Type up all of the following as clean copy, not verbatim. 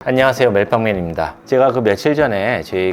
안녕하세요, 멜빵맨입니다. 제가 며칠 전에 저희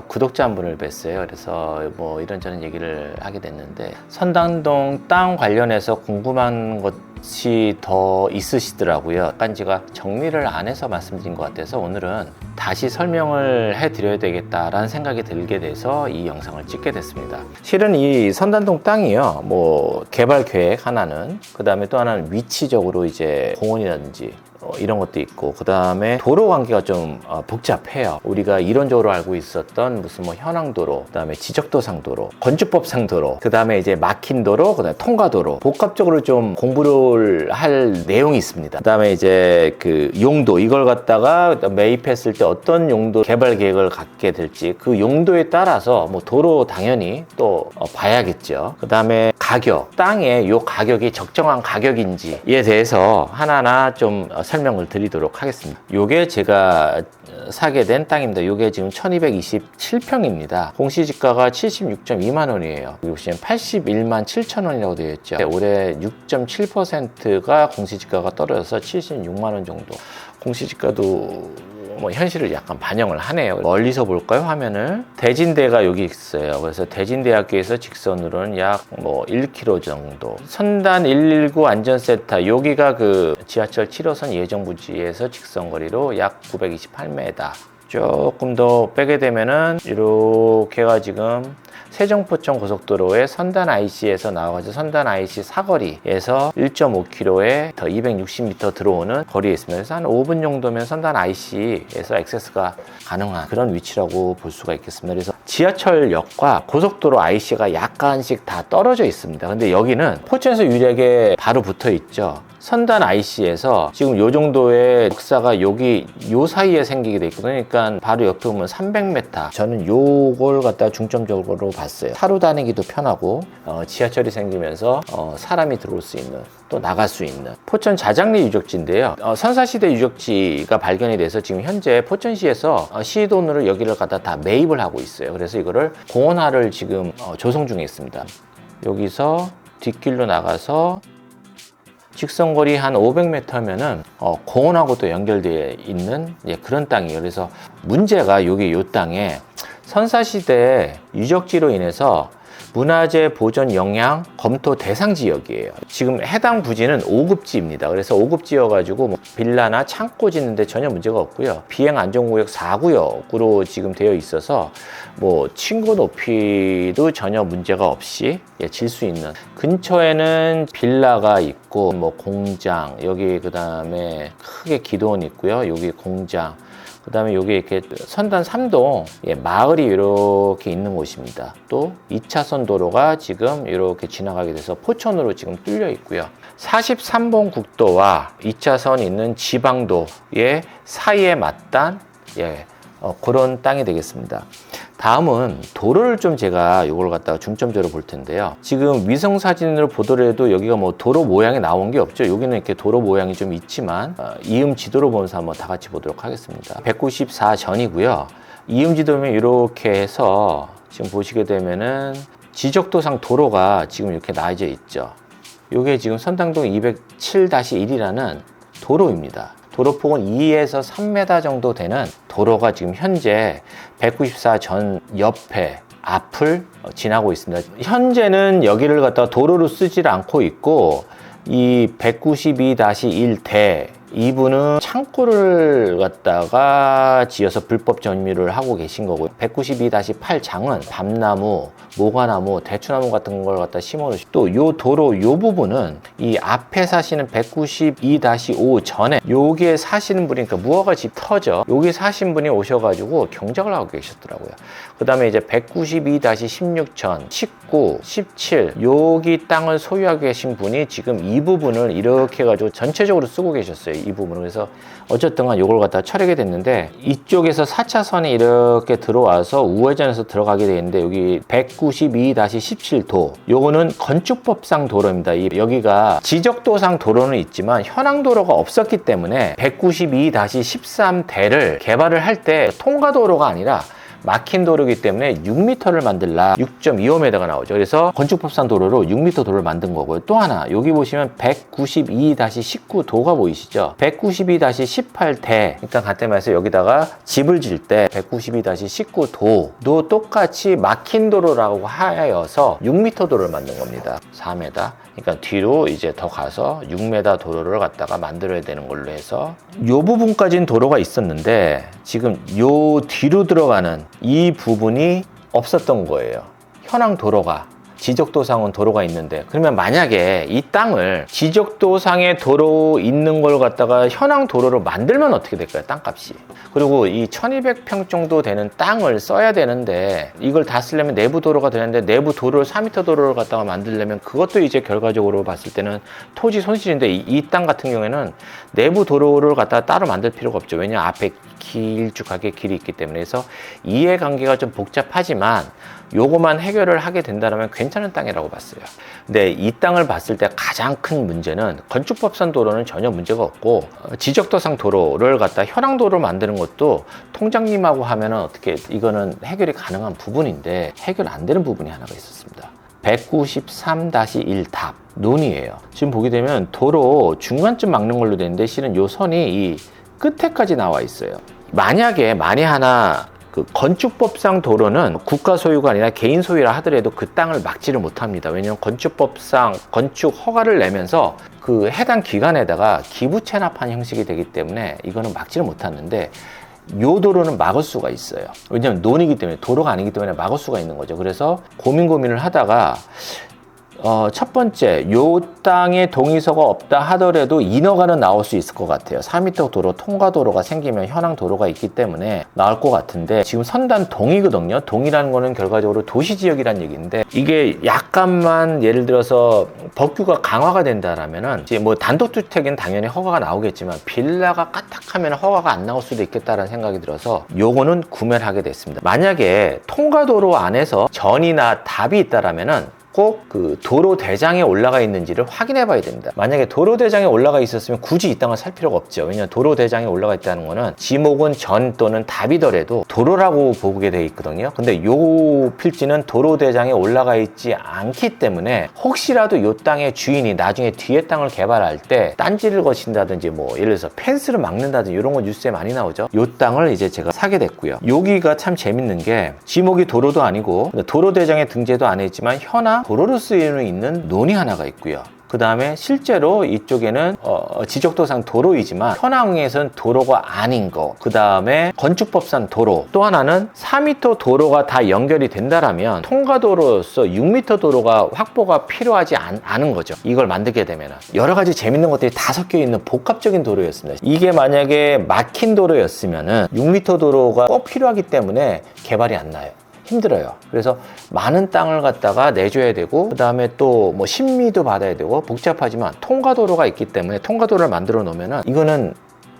구독자 한 분을 뵀어요. 그래서 뭐 이런저런 얘기를 하게 됐는데, 선당동 땅 관련해서 궁금한 것이 더 있으시더라고요. 약간 제가 정리를 안 해서 말씀드린 것 같아서 오늘은 다시 설명을 해드려야 되겠다라는 생각이 들게 돼서 이 영상을 찍게 됐습니다. 실은 이 선당동 땅이요, 뭐 개발 계획 하나는, 그 다음에 또 하나는 위치적으로 이제 공원이라든지 이런 것도 있고, 그 다음에 도로 관계가 좀 복잡해요. 우리가 이론적으로 알고 있었던 무슨 뭐 현황도로, 그 다음에 지적도상 도로, 건축법상 도로, 그 다음에 이제 막힌 도로, 그 다음에 통과도로, 복합적으로 좀 공부를 할 내용이 있습니다. 그 다음에 이제 그 용도, 이걸 갖다가 매입했을 때 어떤 용도 개발 계획을 갖게 될지, 그 용도에 따라서 뭐 도로 당연히 또 봐야겠죠. 그 다음에 가격, 땅의 요 가격이 적정한 가격인지에 대해서 하나하나 좀 설명을 드리도록 하겠습니다. 요게 제가 사게 된 땅입니다. 요게 지금 1227평입니다. 공시지가가 76.2만 원이에요. 여기 보시면 81만 7천 원이라고 되어 있죠. 올해 6.7%가 공시지가가 떨어져서 76만 원 정도. 공시지가도 뭐 현실을 약간 반영을 하네요. 멀리서 볼까요? 화면을. 대진대가 여기 있어요. 그래서 대진대학교에서 직선으로는 약 뭐 1km 정도. 선단 119 안전센터, 여기가 그 지하철 7호선 예정부지에서 직선거리로 약 928m. 조금 더 빼게 되면은 이렇게가 지금 세종포천 고속도로의 선단 IC에서 나와가지고 선단 IC 사거리에서 1.5km에 더 260m 들어오는 거리에 있습니다. 그래서 한 5분 정도면 선단 IC에서 액세스가 가능한 그런 위치라고 볼 수가 있겠습니다. 그래서 지하철역과 고속도로 IC가 약간씩 다 떨어져 있습니다. 근데 여기는 포천에서 유리하게 바로 붙어 있죠. 선단 IC에서 지금 요 정도의 역사가 여기 요 사이에 생기게 돼 있거든요. 그러니까 바로 옆에 보면 300m. 저는 요걸 갖다 중점적으로 봤어요. 하루 다니기도 편하고, 지하철이 생기면서 사람이 들어올 수 있는, 또 나갈 수 있는 포천 자장리 유적지인데요. 선사시대 유적지가 발견이 돼서 지금 현재 포천시에서 시 돈으로 여기를 갖다 다 매입을 하고 있어요. 그래서 이거를 공원화를 지금 조성 중에 있습니다. 여기서 뒷길로 나가서 직선거리 한 500m면은 공원하고 또 연결되어 있는 그런 땅이에요. 그래서 문제가 여기 요 땅에 선사시대 유적지로 인해서 문화재 보존 영향 검토 대상 지역이에요. 지금 해당 부지는 5급지입니다. 그래서 5급지여가지고 뭐 빌라나 창고 짓는데 전혀 문제가 없고요. 비행 안전구역 4구역으로 지금 되어 있어서 뭐 층고 높이도 전혀 문제가 없이 질 수 있는, 근처에는 빌라가 있고 뭐 공장, 여기 그 다음에 크게 기도원 있고요. 여기 공장, 그 다음에 여기 이렇게 선단 3동 마을이 이렇게 있는 곳입니다. 또 2차선 도로가 지금 이렇게 지나가게 돼서 포천으로 지금 뚫려 있고요. 43번 국도와 2차선 있는 지방도의 사이에 맞단 그런 땅이 되겠습니다. 다음은 도로를 좀 제가 이걸 갖다가 중점적으로 볼 텐데요. 지금 위성 사진으로 보더라도 여기가 뭐 도로 모양이 나온 게 없죠. 여기는 이렇게 도로 모양이 좀 있지만 이음 지도로 보면서 한번 다 같이 보도록 하겠습니다. 194전이고요. 이음 지도면 이렇게 해서 지금 보시게 되면은 지적도상 도로가 지금 이렇게 나눠져 있죠. 이게 지금 선당동 207-1이라는 도로입니다. 도로폭은 2에서 3m 정도 되는 도로가 지금 현재 194전 옆에 앞을 지나고 있습니다. 현재는 여기를 갖다가 도로로 쓰질 않고 있고, 이 192-1대 이분은 창고를 갖다가 지어서 불법 점유를 하고 계신 거고요. 192-8장은 밤나무, 모과나무, 대추나무 같은 걸 갖다 심어놓으시고, 또 요 도로 요 부분은 이 앞에 사시는 192-5 전에 여기에 사시는 분이, 그러니까 무허가 집 터져 여기 사신 분이 오셔가지고 경작을 하고 계셨더라고요. 그 다음에 이제 192-16 전, 19, 17 여기 땅을 소유하고 계신 분이 지금 이 부분을 이렇게 해가지고 전체적으로 쓰고 계셨어요. 이 부분을. 그래서 어쨌든 간 요걸 갖다 처리하게 됐는데, 이쪽에서 4차선이 이렇게 들어와서 우회전해서 들어가게 되는데, 여기 192-17도 요거는 건축법상 도로입니다. 여기가 지적도상 도로는 있지만 현황도로가 없었기 때문에 192-13대를 개발을 할 때 통과도로가 아니라 막힌 도로이기 때문에 6m를 만들라 6.25m가 나오죠. 그래서 건축법상 도로로 6m 도로를 만든 거고요. 또 하나 여기 보시면 192-19도가 보이시죠? 192-18대 일단 간단히 말해서 여기다가 집을 질 때 192-19도도 똑같이 막힌 도로라고 하여서 6m 도로를 만든 겁니다. 4m. 그러니까 뒤로 이제 더 가서 6m 도로를 갖다가 만들어야 되는 걸로 해서 요 부분까지는 도로가 있었는데 지금 요 뒤로 들어가는 이 부분이 없었던 거예요. 현황 도로가. 지적도상은 도로가 있는데 그러면 만약에 이 땅을 지적도상에 도로 있는 걸 갖다가 현황 도로로 만들면 어떻게 될까요? 땅값이. 그리고 이 1200평 정도 되는 땅을 써야 되는데 이걸 다 쓰려면 내부 도로가 되는데 내부 도로를 4m 도로를 갖다가 만들려면 그것도 이제 결과적으로 봤을 때는 토지 손실인데 이 땅 같은 경우에는 내부 도로를 갖다가 따로 만들 필요가 없죠. 왜냐하면 앞에 길쭉하게 길이 있기 때문에. 그래서 이해관계가 좀 복잡하지만 요거만 해결을 하게 된다면 괜찮은 땅이라고 봤어요. 근데 이 땅을 봤을 때 가장 큰 문제는 건축법상 도로는 전혀 문제가 없고 지적도상 도로를 갖다 현황도로 만드는 것도 통장님하고 하면은 어떻게 이거는 해결이 가능한 부분인데 해결 안 되는 부분이 하나가 있었습니다. 193-1 답 논이에요. 지금 보게 되면 도로 중간쯤 막는 걸로 되는데 실은 요 선이 이 끝에까지 나와 있어요. 만약에 만에 하나 그 건축법상 도로는 국가 소유가 아니라 개인 소유라 하더라도 그 땅을 막지를 못합니다. 왜냐하면 건축법상 건축 허가를 내면서 그 해당 기관에다가 기부 체납한 형식이 되기 때문에 이거는 막지를 못하는데 요 도로는 막을 수가 있어요. 왜냐하면 논이기 때문에 도로가 아니기 때문에 막을 수가 있는 거죠. 그래서 고민을 하다가 첫 번째, 요 땅에 동의서가 없다 하더라도 인허가는 나올 수 있을 것 같아요. 4m 도로, 통과도로가 생기면 현황 도로가 있기 때문에 나올 것 같은데 지금 선단 동이거든요. 동이라는 거는 결과적으로 도시지역이라는 얘기인데 이게 약간만 예를 들어서 법규가 강화가 된다라면은 이제 뭐 단독주택은 당연히 허가가 나오겠지만 빌라가 까딱하면 허가가 안 나올 수도 있겠다라는 생각이 들어서 요거는 구매를 하게 됐습니다. 만약에 통과도로 안에서 전이나 답이 있다라면은 꼭 그 도로 대장에 올라가 있는지를 확인해 봐야 됩니다. 만약에 도로 대장에 올라가 있었으면 굳이 이 땅을 살 필요가 없죠. 왜냐하면 도로 대장에 올라가 있다는 거는 지목은 전 또는 답이더라도 도로라고 보게 돼 있거든요. 근데 요 필지는 도로 대장에 올라가 있지 않기 때문에 혹시라도 요 땅의 주인이 나중에 뒤에 땅을 개발할 때 딴지를 거친다든지 뭐 예를 들어서 펜스를 막는다든지 이런 거 뉴스에 많이 나오죠. 요 땅을 이제 제가 사게 됐고요. 여기가 참 재밌는 게 지목이 도로도 아니고 도로 대장에 등재도 안 했지만 현황 도로로 쓰이는 있는 논이 하나가 있고요. 그 다음에 실제로 이쪽에는 지적도상 도로이지만 현황에서는 도로가 아닌 거. 그 다음에 건축법상 도로. 또 하나는 4m 도로가 다 연결이 된다라면 통과도로로서 6m 도로가 확보가 필요하지 않은 거죠. 이걸 만들게 되면 여러 가지 재밌는 것들이 다 섞여 있는 복합적인 도로였습니다. 이게 만약에 막힌 도로였으면은 6m 도로가 꼭 필요하기 때문에 개발이 안 나요. 힘들어요. 그래서 많은 땅을 갖다가 내줘야 되고 그 다음에 또 뭐 심의도 받아야 되고 복잡하지만 통과도로가 있기 때문에 통과도로를 만들어 놓으면은 이거는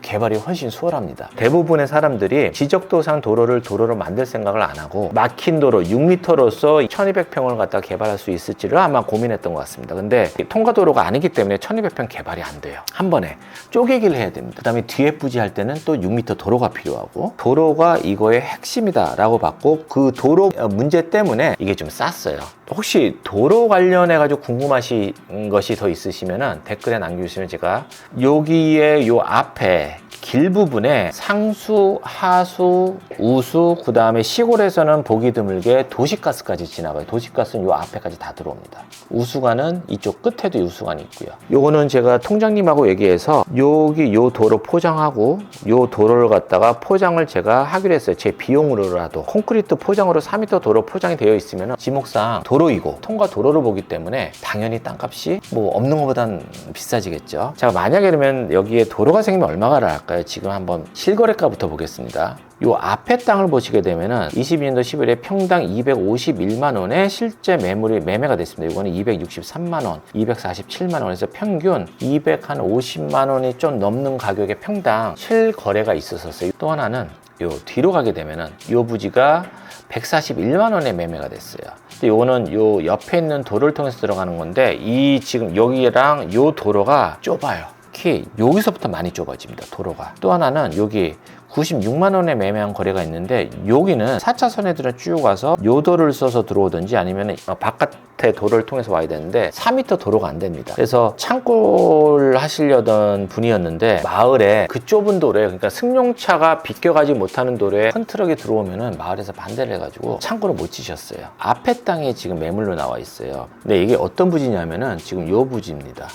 개발이 훨씬 수월합니다. 대부분의 사람들이 지적도상 도로를 만들 생각을 안 하고 막힌 도로 6m로서 1200평을 갖다 개발할 수 있을지를 아마 고민했던 것 같습니다. 근데 통과도로가 아니기 때문에 1200평 개발이 안 돼요. 한 번에 쪼개기를 해야 됩니다. 그 다음에 뒤에 부지할 때는 또 6m 도로가 필요하고 도로가 이거의 핵심이다 라고 봤고 그 도로 문제 때문에 이게 좀 쌌어요. 혹시 도로 관련해 가지고 궁금하신 것이 더 있으시면 댓글에 남겨주시면 제가 여기에 요 앞에 길 부분에 상수, 하수, 우수, 그 다음에 시골에서는 보기 드물게 도시가스까지 지나가요. 도시가스는 요 앞에까지 다 들어옵니다. 우수관은 이쪽 끝에도 우수관이 있고요. 요거는 제가 통장님하고 얘기해서 여기 요 도로 포장하고 요 도로를 갖다가 포장을 제가 하기로 했어요. 제 비용으로라도 콘크리트 포장으로 4m 도로 포장이 되어 있으면 지목상 도로이고 통과 도로로 보기 때문에 당연히 땅값이 뭐 없는 것보단 비싸지겠죠. 자, 만약에 그러면 여기에 도로가 생기면 얼마가 할까요? 지금 한번 실거래가부터 보겠습니다. 요 앞에 땅을 보시게 되면은 22년도 10월에 평당 251만 원에 실제 매매가 됐습니다. 이거는 263만 원, 247만 원에서 평균 250만 원이 좀 넘는 가격의 평당 실거래가 있었어요. 또 하나는 요 뒤로 가게 되면은 요 부지가 141만 원에 매매가 됐어요. 근데 요거는 요 옆에 있는 도로를 통해서 들어가는 건데 이 지금 여기랑 요 도로가 좁아요. 특히 여기서부터 많이 좁아집니다. 도로가. 또 하나는 여기 96만 원에 매매한 거래가 있는데 여기는 4차선 애들은 쭉 와서 요 도로를 써서 들어오든지 아니면 바깥에 도로를 통해서 와야 되는데 4m 도로가 안 됩니다. 그래서 창고를 하시려던 분이었는데 마을에 그 좁은 도로에, 그러니까 승용차가 비껴가지 못하는 도로에 큰 트럭이 들어오면은 마을에서 반대를 해가지고 창고를 못 치셨어요. 앞에 땅이 지금 매물로 나와 있어요. 근데 이게 어떤 부지냐면은 지금 요 부지입니다.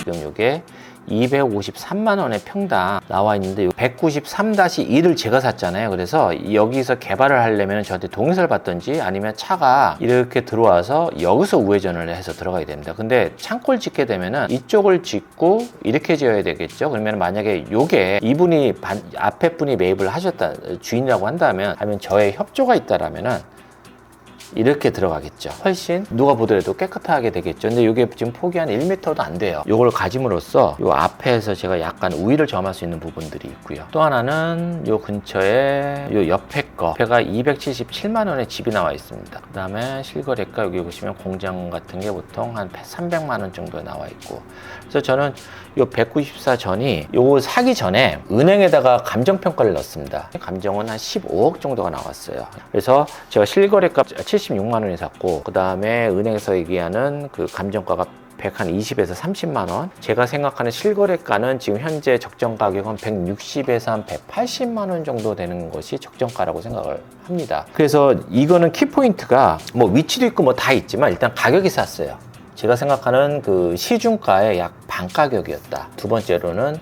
지금 요게 253만 원의 평당 나와 있는데 193-1을 제가 샀잖아요. 그래서 여기서 개발을 하려면 저한테 동의서를 받든지 아니면 차가 이렇게 들어와서 여기서 우회전을 해서 들어가야 됩니다. 근데 창고를 짓게 되면은 이쪽을 짓고 이렇게 지어야 되겠죠. 그러면 만약에 요게 이분이 앞에 분이 매입을 하셨다, 주인이라고 한다면, 아니면 저의 협조가 있다라면은 이렇게 들어가겠죠. 훨씬 누가 보더라도 깨끗하게 되겠죠. 근데 이게 지금 폭이 한 1m도 안 돼요. 이걸 가짐으로써 이 앞에서 제가 약간 우위를 점할 수 있는 부분들이 있고요. 또 하나는 이 근처에 이 옆에 옆에가 277만 원의 집이 나와 있습니다. 그 다음에 실거래가 여기 보시면 공장 같은 게 보통 한 300만 원 정도 나와 있고, 그래서 저는 요 194 전이 요거 사기 전에 은행에다가 감정평가를 넣었습니다. 감정은 한 15억 정도가 나왔어요. 그래서 제가 실거래가 76만 원에 샀고, 그 다음에 은행에서 얘기하는 그 감정가가 120에서 30만 원. 제가 생각하는 실거래가는 지금 현재 적정 가격은 160에서 한 180만 원 정도 되는 것이 적정가라고 생각을 합니다. 그래서 이거는 키포인트가 뭐 위치도 있고 뭐 다 있지만 일단 가격이 쌌어요. 제가 생각하는 그 시중가의 약 반 가격이었다. 두 번째로는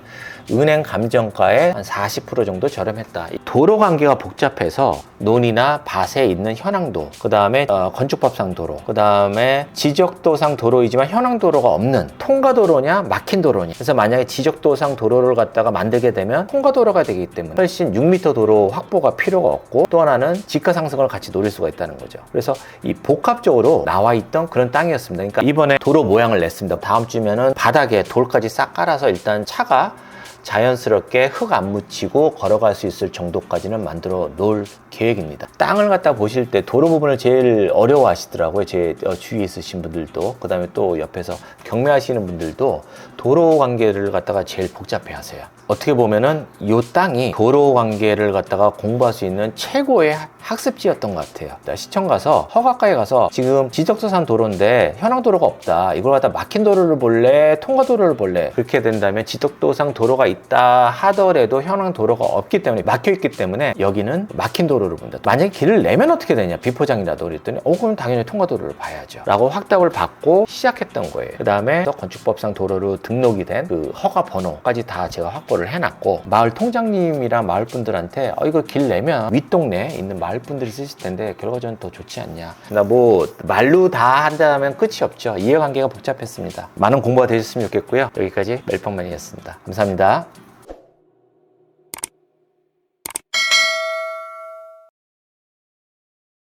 은행 감정가의 한 40% 정도 저렴했다. 도로 관계가 복잡해서 논이나 밭에 있는 현황도, 그 다음에 건축법상 도로, 그 다음에 지적도상 도로이지만 현황도로가 없는 통과도로냐 막힌 도로냐. 그래서 만약에 지적도상 도로를 갖다가 만들게 되면 통과도로가 되기 때문에 훨씬 6m 도로 확보가 필요가 없고, 또 하나는 지가 상승을 같이 노릴 수가 있다는 거죠. 그래서 이 복합적으로 나와 있던 그런 땅이었습니다. 그러니까 이번에 도로 모양을 냈습니다. 다음 주면은 바닥에 돌까지 싹 깔아서 일단 차가 자연스럽게 흙 안 묻히고 걸어갈 수 있을 정도까지는 만들어 놓을 계획입니다. 땅을 갖다 보실 때 도로 부분을 제일 어려워 하시더라고요. 제 주위에 있으신 분들도, 그 다음에 또 옆에서 경매하시는 분들도 도로 관계를 갖다가 제일 복잡해 하세요. 어떻게 보면은 이 땅이 도로 관계를 갖다가 공부할 수 있는 최고의 학습지였던 것 같아요. 시청 가서 허가가에 가서 지금 지적도상 도로인데 현황도로가 없다, 이걸 갖다 막힌 도로를 볼래 통과도로를 볼래, 그렇게 된다면 지적도상 도로가 있다 하더라도 현황도로가 없기 때문에, 막혀있기 때문에 여기는 막힌 도로를 본다. 만약에 길을 내면 어떻게 되냐, 비포장이라도, 그랬더니 그럼 당연히 통과도로를 봐야죠 라고 확답을 받고 시작했던 거예요. 그 다음에 건축법상 도로로 등록이 된 그 허가 번호까지 다 제가 확보를 해놨고, 마을 통장님이랑 마을 분들한테 이거 길 내면 윗동네에 있는 마을 분들이 쓰실 텐데 결과적으로 더 좋지 않냐. 나 뭐 말로 다 한다면 끝이 없죠. 이해관계가 복잡했습니다. 많은 공부가 되셨으면 좋겠고요. 여기까지 멜빵맨이었습니다. 감사합니다.